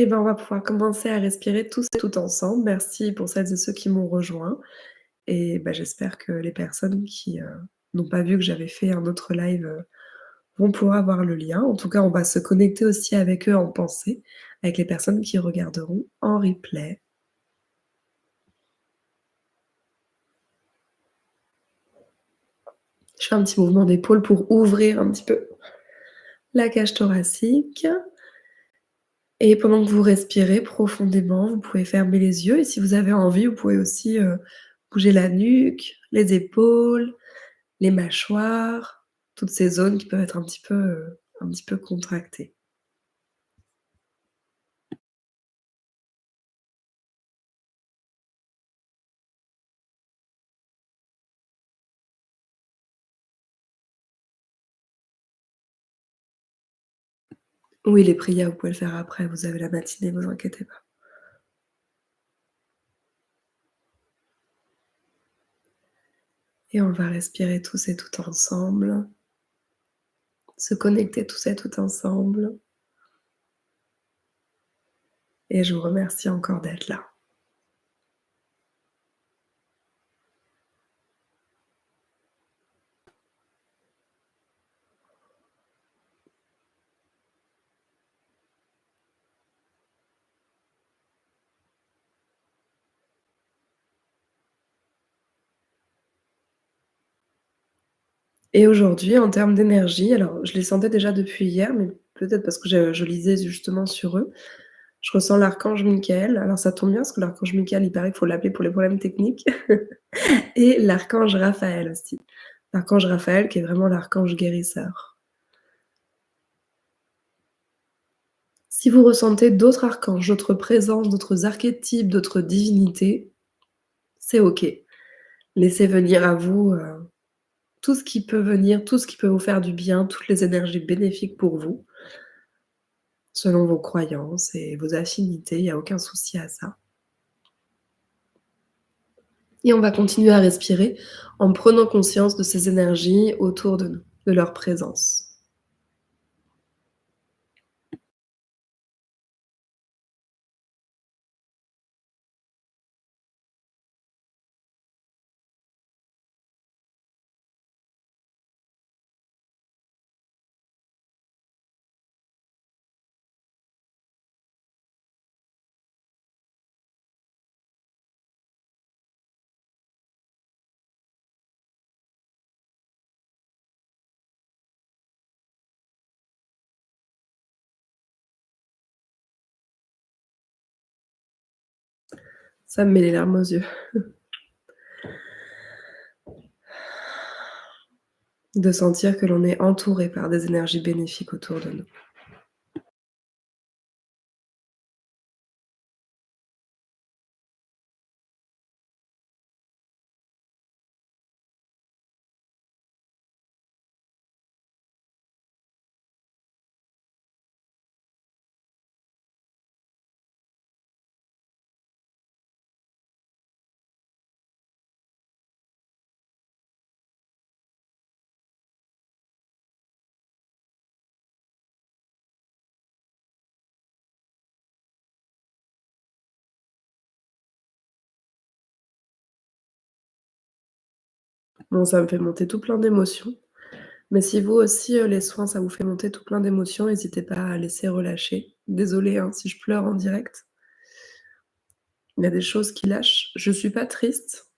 Et ben, on va pouvoir commencer à respirer tous et toutes ensemble. Merci pour celles et ceux qui m'ont rejoint et bah, j'espère que les personnes qui, n'ont pas vu que j'avais fait un autre live, vont pouvoir voir le lien. En tout cas, on va se connecter aussi avec eux en pensée, avec les personnes qui regarderont en replay. Je fais un petit mouvement d'épaule pour ouvrir un petit peu la cage thoracique et pendant que vous respirez profondément, vous pouvez fermer les yeux et si vous avez envie, vous pouvez aussi, bouger la nuque, les épaules, les mâchoires, toutes ces zones qui peuvent être un petit peu contractées. Oui, les prières, vous pouvez le faire après, vous avez la matinée, vous inquiétez pas. Et on va respirer tous et toutes ensemble, se connecter tous et toutes ensemble. Et je vous remercie encore d'être là. Et aujourd'hui, en termes d'énergie, alors je les sentais déjà depuis hier, mais peut-être parce que je lisais justement sur eux. Je ressens l'archange Michael. Alors ça tombe bien parce que l'archange Michael, il paraît qu'il faut l'appeler pour les problèmes techniques. Et l'archange Raphaël aussi. L'archange Raphaël qui est vraiment l'archange guérisseur. Si vous ressentez d'autres archanges, d'autres présences, d'autres archétypes, d'autres divinités, c'est OK. Laissez venir à vous, tout ce qui peut venir, tout ce qui peut vous faire du bien, toutes les énergies bénéfiques pour vous, selon vos croyances et vos affinités, il y a aucun souci à ça. Et on va continuer à respirer en prenant conscience de ces énergies autour de nous, de leur présence. Ça me met les larmes aux yeux. De sentir que l'on est entouré par des énergies bénéfiques autour de nous. Bon, ça me fait monter tout plein d'émotions. Mais si vous aussi, les soins, ça vous fait monter tout plein d'émotions, n'hésitez pas à laisser relâcher. Désolée, hein, si je pleure en direct. Il y a des choses qui lâchent. Je suis pas triste,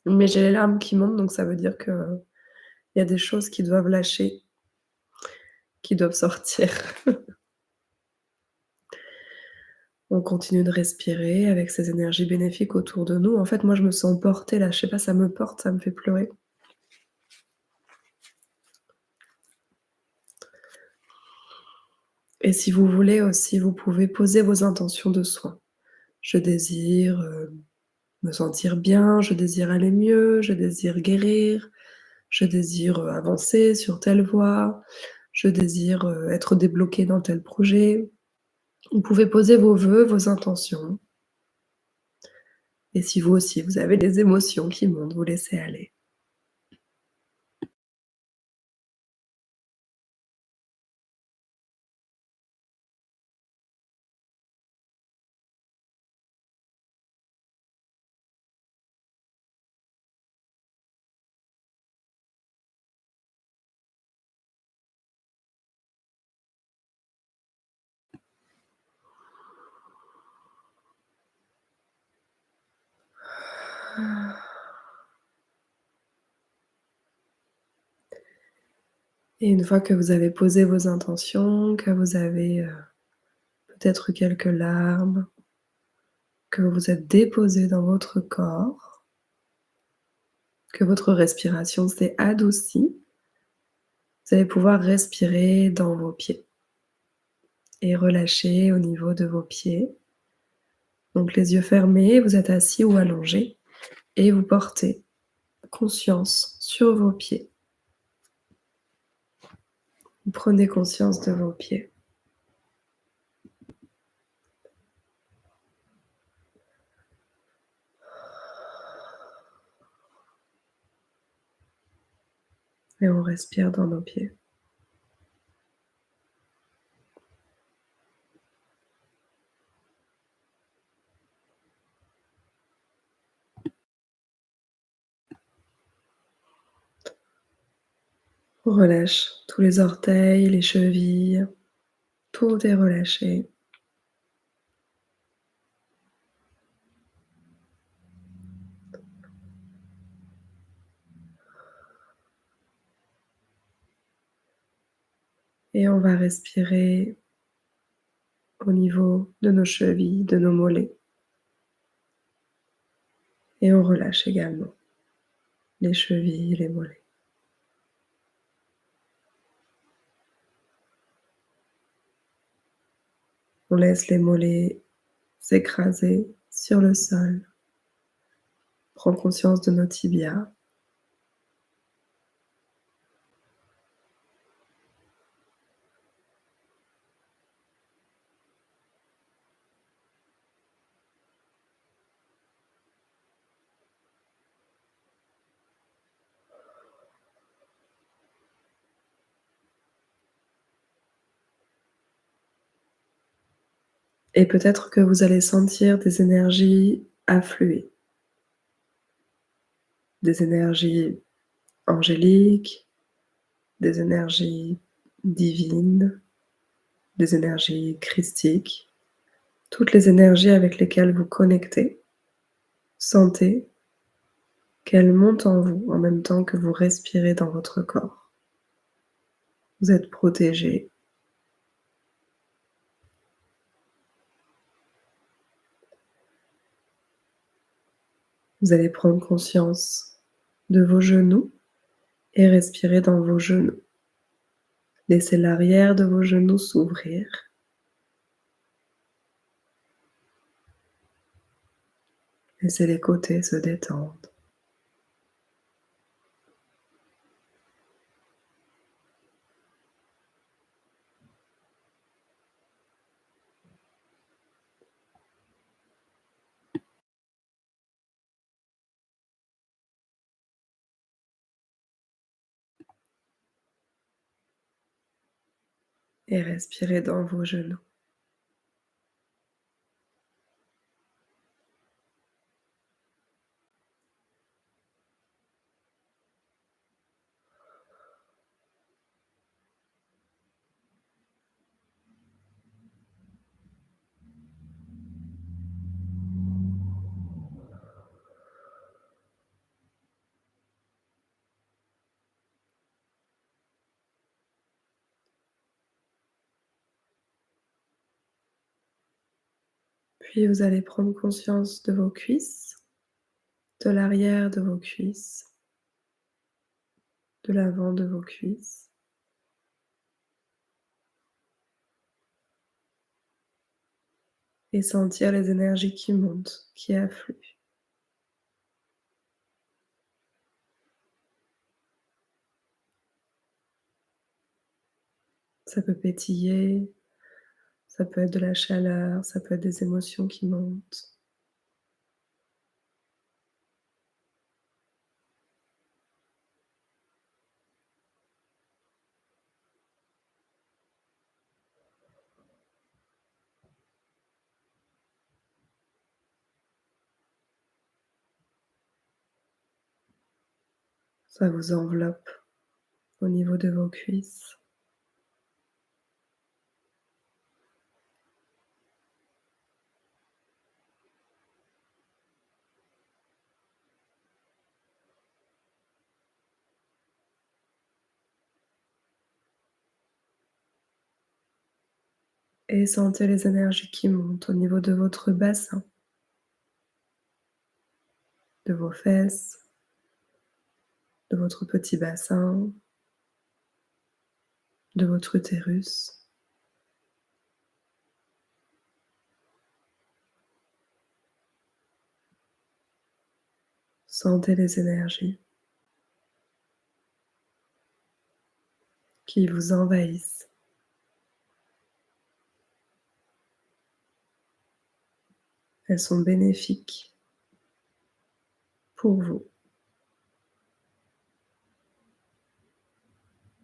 mais j'ai les larmes qui montent, donc ça veut dire qu'il y a des choses qui doivent lâcher, qui doivent sortir. On continue de respirer avec ces énergies bénéfiques autour de nous. En fait, moi, je me sens portée là, je sais pas, ça me porte, ça me fait pleurer. Et si vous voulez aussi, vous pouvez poser vos intentions de soin. Je désire, me sentir bien, je désire aller mieux, je désire guérir, je désire, avancer sur telle voie, je désire, être débloqué dans tel projet. Vous pouvez poser vos vœux, vos intentions et si vous aussi, vous avez des émotions qui montent, vous laissez aller. Et une fois que vous avez posé vos intentions, que vous avez, peut-être eu quelques larmes, que vous vous êtes déposé dans votre corps, que votre respiration s'est adoucie, vous allez pouvoir respirer dans vos pieds et relâcher au niveau de vos pieds. Donc les yeux fermés, vous êtes assis ou allongé et vous portez conscience sur vos pieds. Vous prenez conscience de vos pieds. Et on respire dans nos pieds. On relâche tous les orteils, les chevilles, tout est relâché. Et on va respirer au niveau de nos chevilles, de nos mollets. Et on relâche également les chevilles, les mollets. On laisse les mollets s'écraser sur le sol. Prends conscience de nos tibias. Et peut-être que vous allez sentir des énergies affluer, des énergies angéliques, des énergies divines, des énergies christiques, toutes les énergies avec lesquelles vous connectez. Sentez qu'elles montent en vous en même temps que vous respirez dans votre corps. Vous êtes protégé. Vous allez prendre conscience de vos genoux et respirer dans vos genoux. Laissez l'arrière de vos genoux s'ouvrir. Laissez les côtés se détendre. Et respirez dans vos genoux. Puis vous allez prendre conscience de vos cuisses, de l'arrière de vos cuisses, de l'avant de vos cuisses. Et sentir les énergies qui montent, qui affluent. Ça peut pétiller, ça peut être de la chaleur, ça peut être des émotions qui montent. Ça vous enveloppe au niveau de vos cuisses. et sentez les énergies qui montent au niveau de votre bassin, de vos fesses, de votre petit bassin, de votre utérus. Sentez les énergies qui vous envahissent. Elles sont bénéfiques pour vous.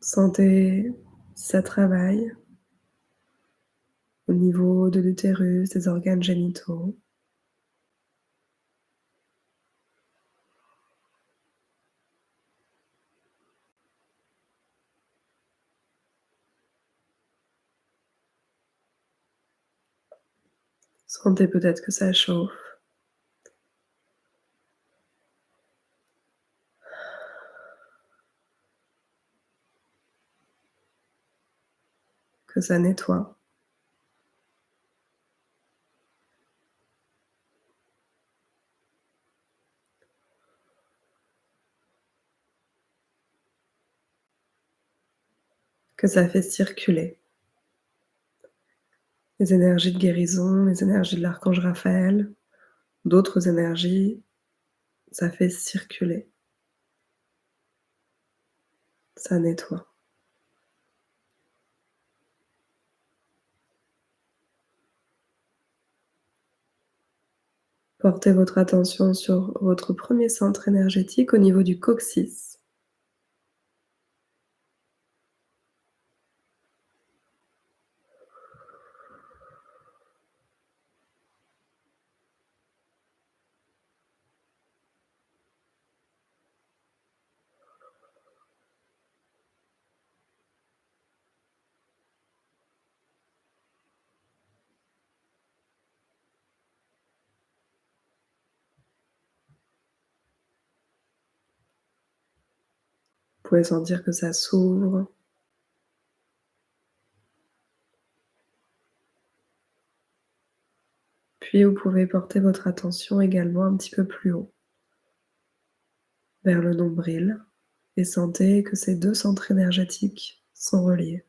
Sentez si ça travaille au niveau de l'utérus, des organes génitaux. Sentez peut-être que ça chauffe, que ça nettoie, que ça fait circuler les énergies de guérison, les énergies de l'archange Raphaël, d'autres énergies, ça fait circuler, ça nettoie. Portez votre attention sur votre premier centre énergétique au niveau du coccyx. Vous pouvez sentir que ça s'ouvre. Puis vous pouvez porter votre attention également un petit peu plus haut, vers le nombril, et sentez que ces deux centres énergétiques sont reliés.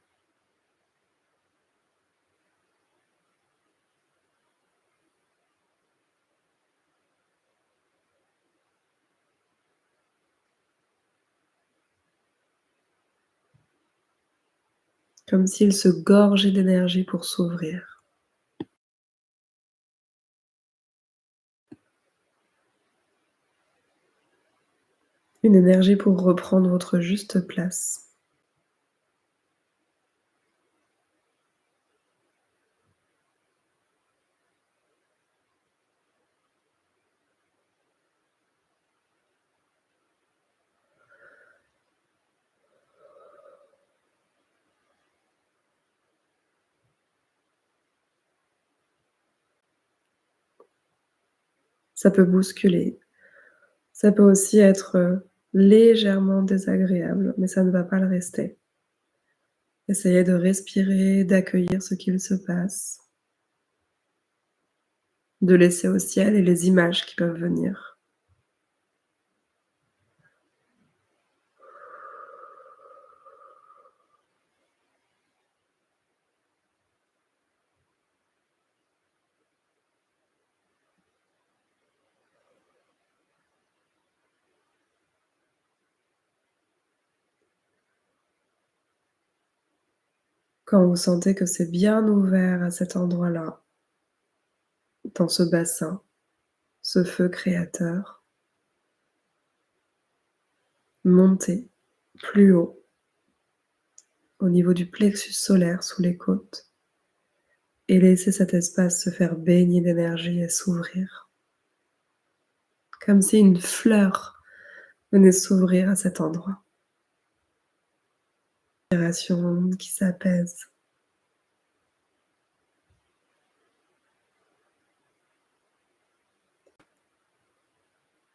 Comme s'ils se gorgeaient d'énergie pour s'ouvrir. Une énergie pour reprendre votre juste place. Ça peut bousculer, ça peut aussi être légèrement désagréable, mais ça ne va pas le rester. Essayez de respirer, d'accueillir ce qu'il se passe, de laisser au ciel et les images qui peuvent venir. Quand vous sentez que c'est bien ouvert à cet endroit-là, dans ce bassin, ce feu créateur, montez plus haut, au niveau du plexus solaire sous les côtes, et laissez cet espace se faire baigner d'énergie et s'ouvrir, comme si une fleur venait s'ouvrir à cet endroit. Respiration qui s'apaise.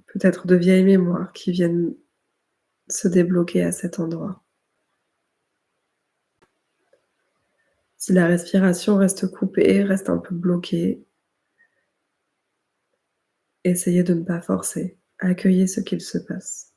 Peut-être de vieilles mémoires qui viennent se débloquer à cet endroit. Si la respiration reste coupée, reste un peu bloquée, essayez de ne pas forcer. Accueillez ce qu'il se passe.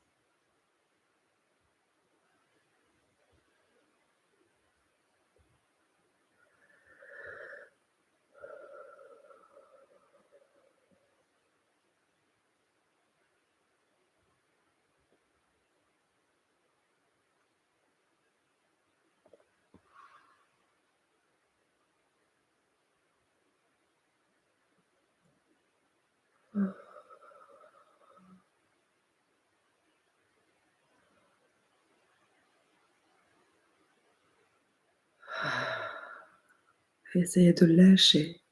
Essayez de lâcher.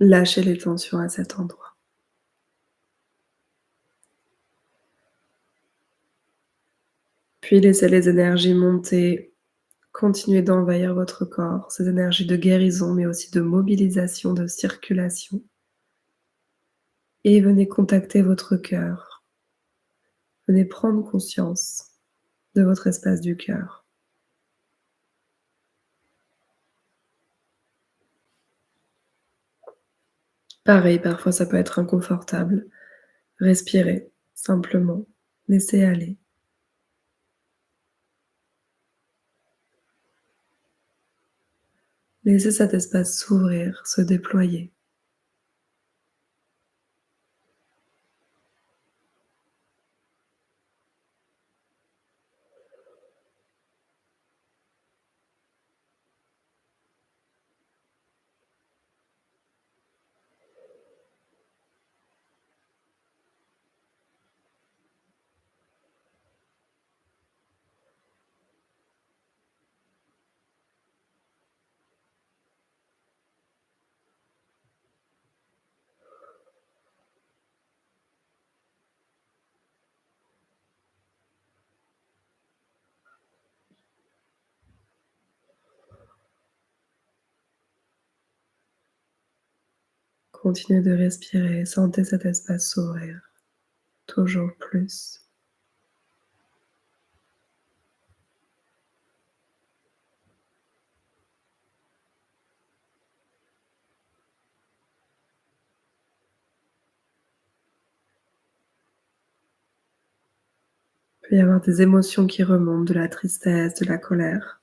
Lâchez les tensions à cet endroit. Puis laissez les énergies monter. Continuez d'envahir votre corps, ces énergies de guérison, mais aussi de mobilisation, de circulation. Et venez contacter votre cœur. Venez prendre conscience de votre espace du cœur. Pareil, parfois ça peut être inconfortable. Respirez, simplement. Laissez aller. Laissez cet espace s'ouvrir, se déployer. Continuez de respirer, sentez cet espace s'ouvrir. Toujours plus. Il peut y avoir des émotions qui remontent, de la tristesse, de la colère.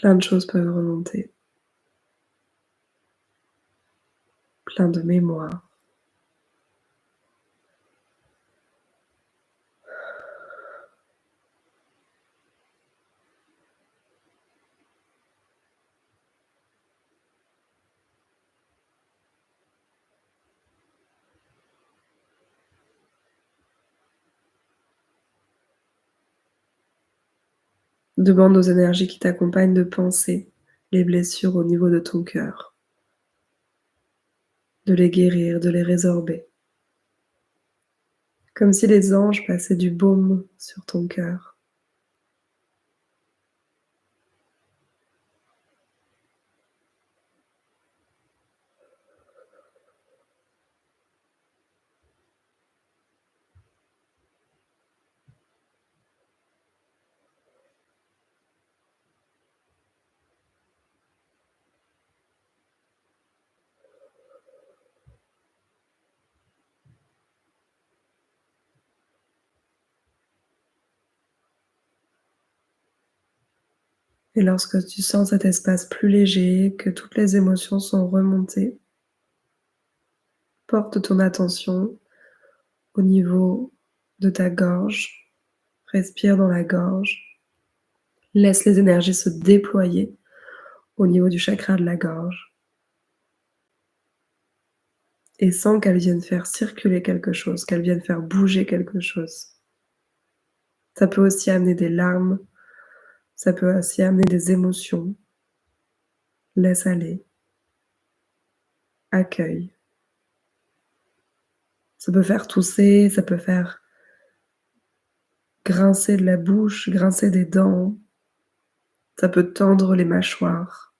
Plein de choses peuvent remonter. Plein de mémoires. Demande aux énergies qui t'accompagnent de penser les blessures au niveau de ton cœur, de les guérir, de les résorber. Comme si les anges passaient du baume sur ton cœur. Et lorsque tu sens cet espace plus léger, que toutes les émotions sont remontées, porte ton attention au niveau de ta gorge. Respire dans la gorge. Laisse les énergies se déployer au niveau du chakra de la gorge. Et sens qu'elles viennent faire circuler quelque chose, qu'elles viennent faire bouger quelque chose. Ça peut aussi amener des larmes, ça peut aussi amener des émotions. Laisse aller, accueille. Ça peut faire tousser, ça peut faire grincer de la bouche, grincer des dents, ça peut tendre les mâchoires.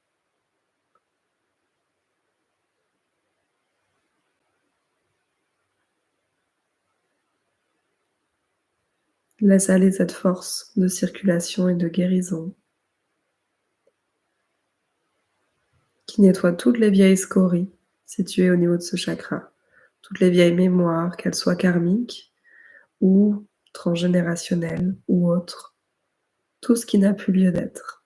Laisse aller cette force de circulation et de guérison qui nettoie toutes les vieilles scories situées au niveau de ce chakra, toutes les vieilles mémoires, qu'elles soient karmiques ou transgénérationnelles ou autres, tout ce qui n'a plus lieu d'être.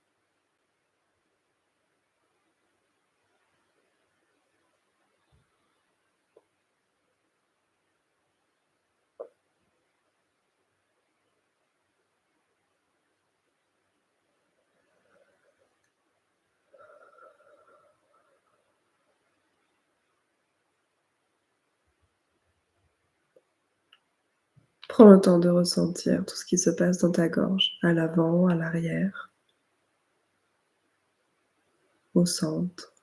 Prends le temps de ressentir tout ce qui se passe dans ta gorge, à l'avant, à l'arrière, au centre.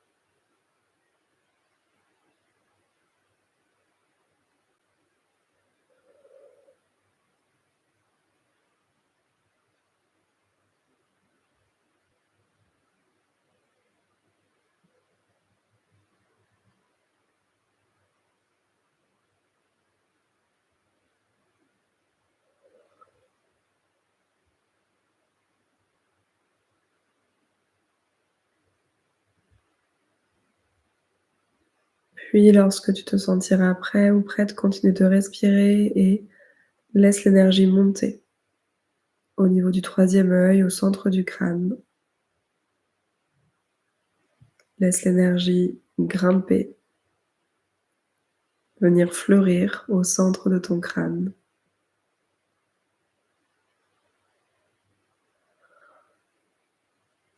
Puis lorsque tu te sentiras prêt ou prête, continue de respirer et laisse l'énergie monter au niveau du troisième œil, au centre du crâne. Laisse l'énergie grimper, venir fleurir au centre de ton crâne.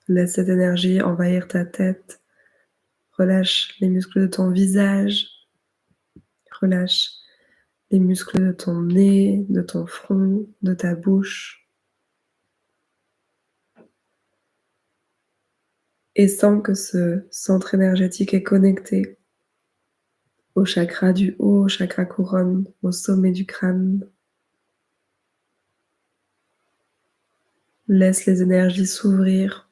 Laisse cette énergie envahir ta tête. Relâche les muscles de ton visage. Relâche les muscles de ton nez, de ton front, de ta bouche. Et sens que ce centre énergétique est connecté au chakra du haut, au chakra couronne, au sommet du crâne. Laisse les énergies s'ouvrir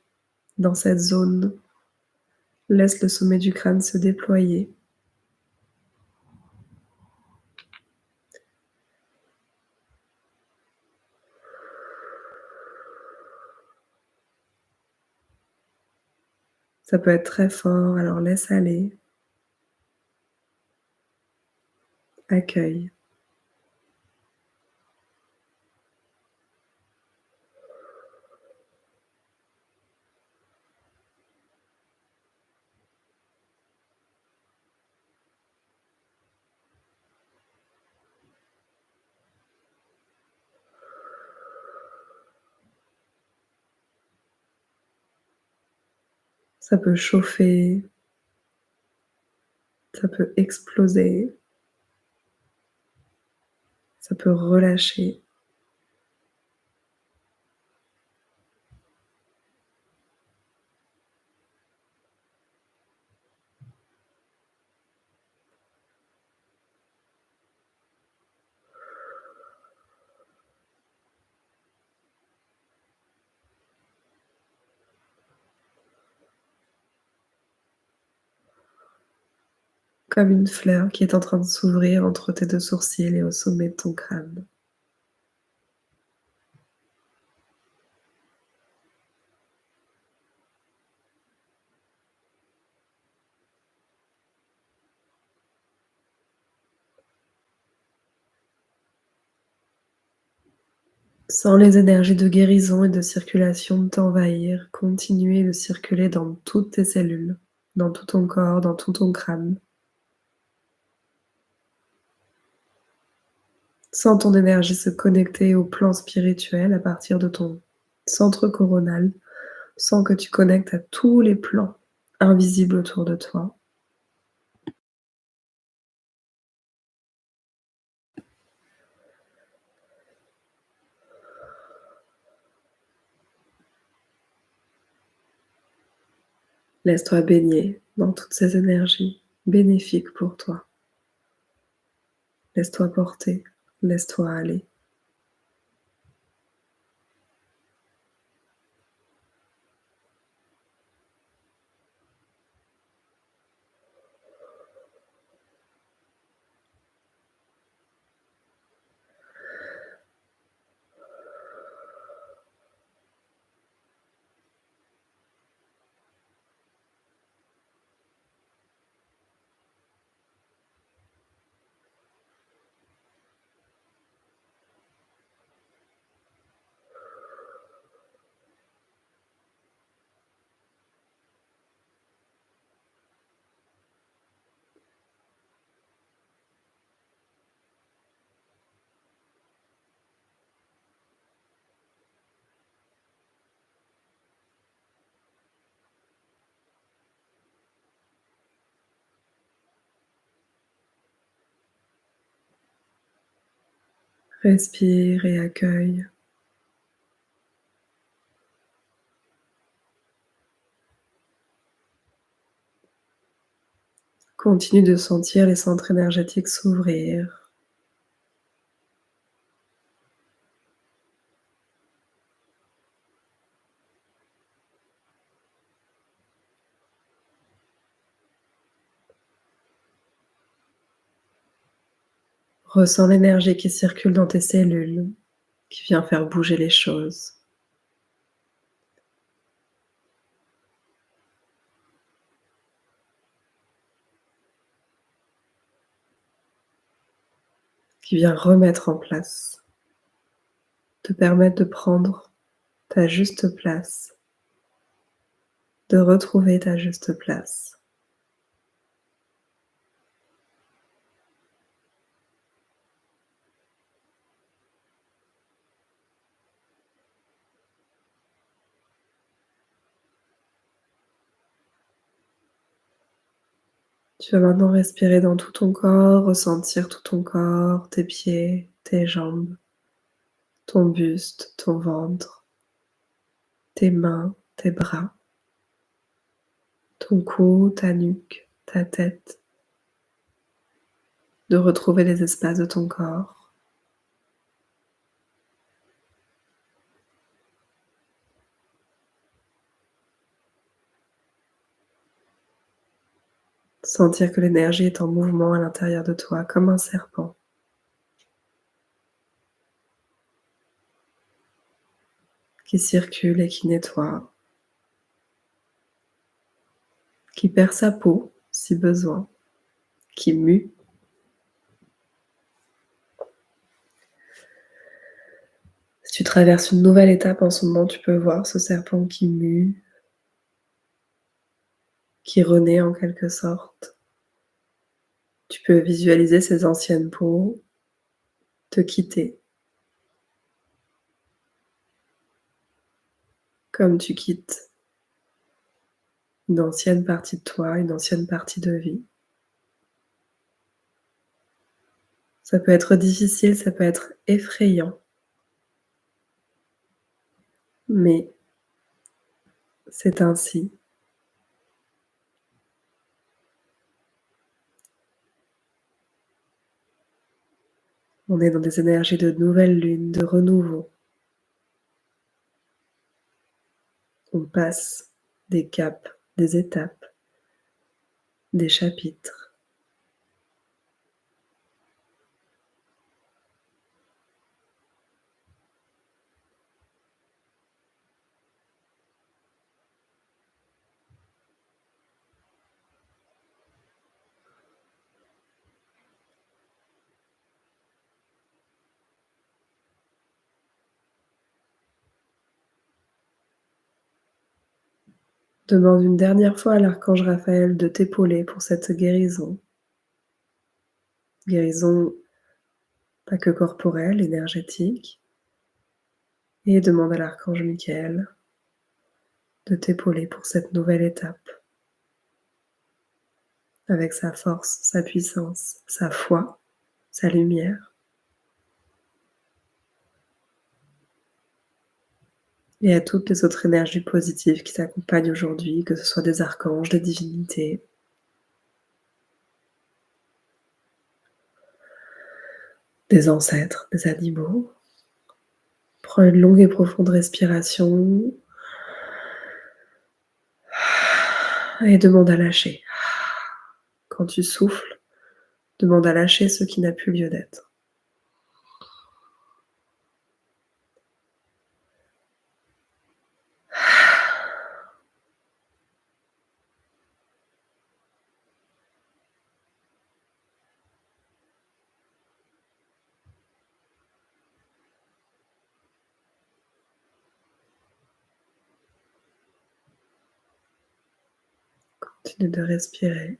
dans cette zone. Laisse le sommet du crâne se déployer. Ça peut être très fort, alors laisse aller. Accueille. Ça peut chauffer, ça peut exploser, ça peut relâcher. Comme une fleur qui est en train de s'ouvrir entre tes deux sourcils et au sommet de ton crâne. Sens les énergies de guérison et de circulation t'envahir, continuer de circuler dans toutes tes cellules, dans tout ton corps, dans tout ton crâne. Sens ton énergie se connecter au plan spirituel à partir de ton centre coronal. Sens que tu connectes à tous les plans invisibles autour de toi. Laisse-toi baigner dans toutes ces énergies bénéfiques pour toi. Laisse-toi porter, laisse-toi aller. Respire et accueille. Continue de sentir les centres énergétiques s'ouvrir. Ressens l'énergie qui circule dans tes cellules, qui vient faire bouger les choses, qui vient remettre en place, te permettre de prendre ta juste place, de retrouver ta juste place. Tu vas maintenant respirer dans tout ton corps, ressentir tout ton corps, tes pieds, tes jambes, ton buste, ton ventre, tes mains, tes bras, ton cou, ta nuque, ta tête, de retrouver les espaces de ton corps. Sentir que l'énergie est en mouvement à l'intérieur de toi comme un serpent qui circule et qui nettoie, qui perd sa peau si besoin, qui mue. Si tu traverses une nouvelle étape en ce moment, tu peux voir ce serpent qui mue, qui renaît en quelque sorte. Tu peux visualiser ces anciennes peaux te quitter, comme tu quittes une ancienne partie de toi, une ancienne partie de vie. Ça peut être difficile, ça peut être effrayant, mais c'est ainsi. On est dans des énergies de nouvelle lune, de renouveau. On passe des caps, des étapes, des chapitres. Demande une dernière fois à l'archange Raphaël de t'épauler pour cette guérison. Guérison pas que corporelle, énergétique. Et demande à l'archange Michael de t'épauler pour cette nouvelle étape. Avec sa force, sa puissance, sa foi, sa lumière. Et à toutes les autres énergies positives qui t'accompagnent aujourd'hui, que ce soit des archanges, des divinités, des ancêtres, des animaux. Prends une longue et profonde respiration et demande à lâcher. Quand tu souffles, demande à lâcher ce qui n'a plus lieu d'être. Continue de respirer.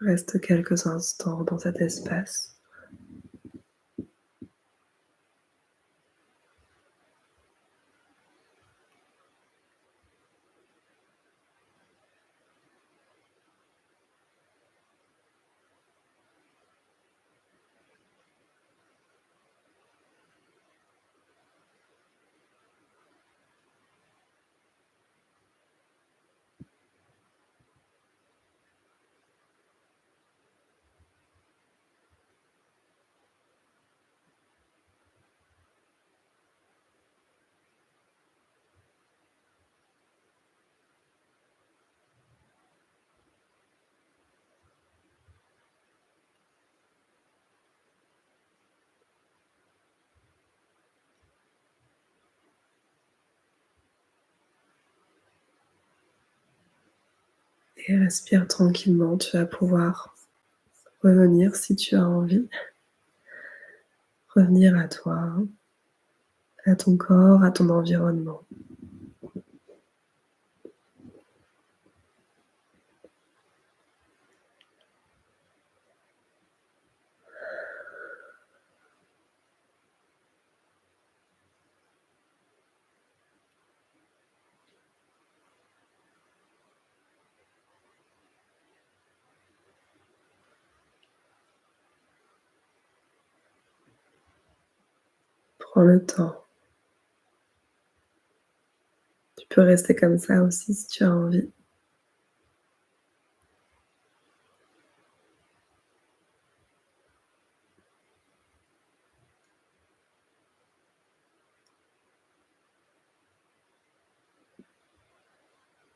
Reste quelques instants dans cet espace. Et respire tranquillement, tu vas pouvoir revenir si tu as envie. Revenir à toi, à ton corps, à ton environnement. Prends le temps. Tu peux rester comme ça aussi si tu as envie.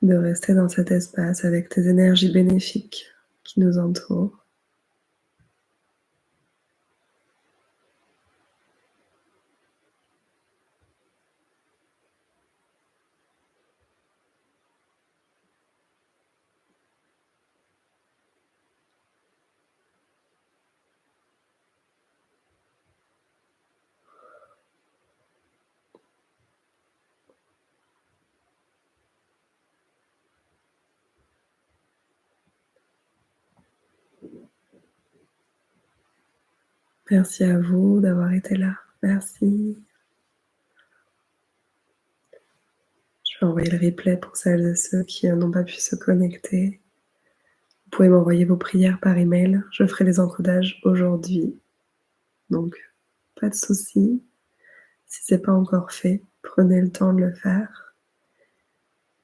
De rester dans cet espace avec tes énergies bénéfiques qui nous entourent. Merci à vous d'avoir été là. Merci. Je vais envoyer le replay pour celles et ceux qui n'ont pas pu se connecter. Vous pouvez m'envoyer vos prières par email. Je ferai les encodages aujourd'hui. Donc, pas de souci. Si ce n'est pas encore fait, prenez le temps de le faire.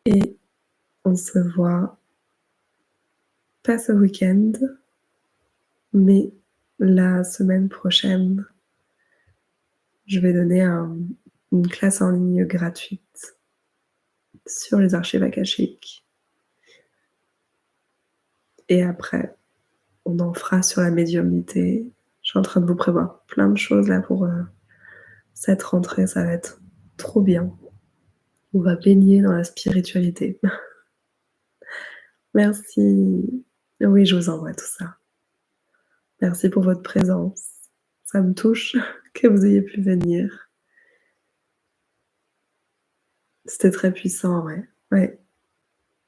Et on se voit pas ce week-end, mais la semaine prochaine. Je vais donner une classe en ligne gratuite sur les archives akashiques. Et après, on en fera sur la médiumnité. Je suis en train de vous prévoir plein de choses là pour cette rentrée. Ça va être trop bien. On va baigner dans la spiritualité. Merci. Oui, je vous envoie tout ça. Merci pour votre présence. Ça me touche que vous ayez pu venir. C'était très puissant, ouais. Ouais.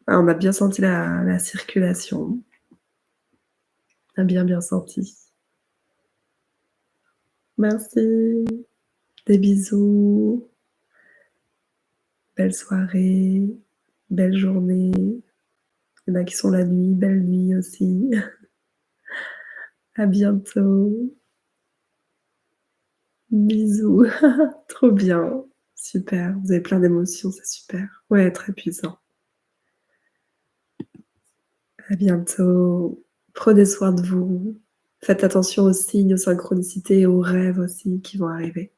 Ah, on a bien senti la circulation. On a bien senti. Merci. Des bisous. Belle soirée. Belle journée. Il y en a qui sont la nuit. Belle nuit aussi. À bientôt. Bisous. Trop bien. Super. Vous avez plein d'émotions, c'est super. Ouais, très puissant. À bientôt. Prenez soin de vous. Faites attention aux signes, aux synchronicités et aux rêves aussi qui vont arriver.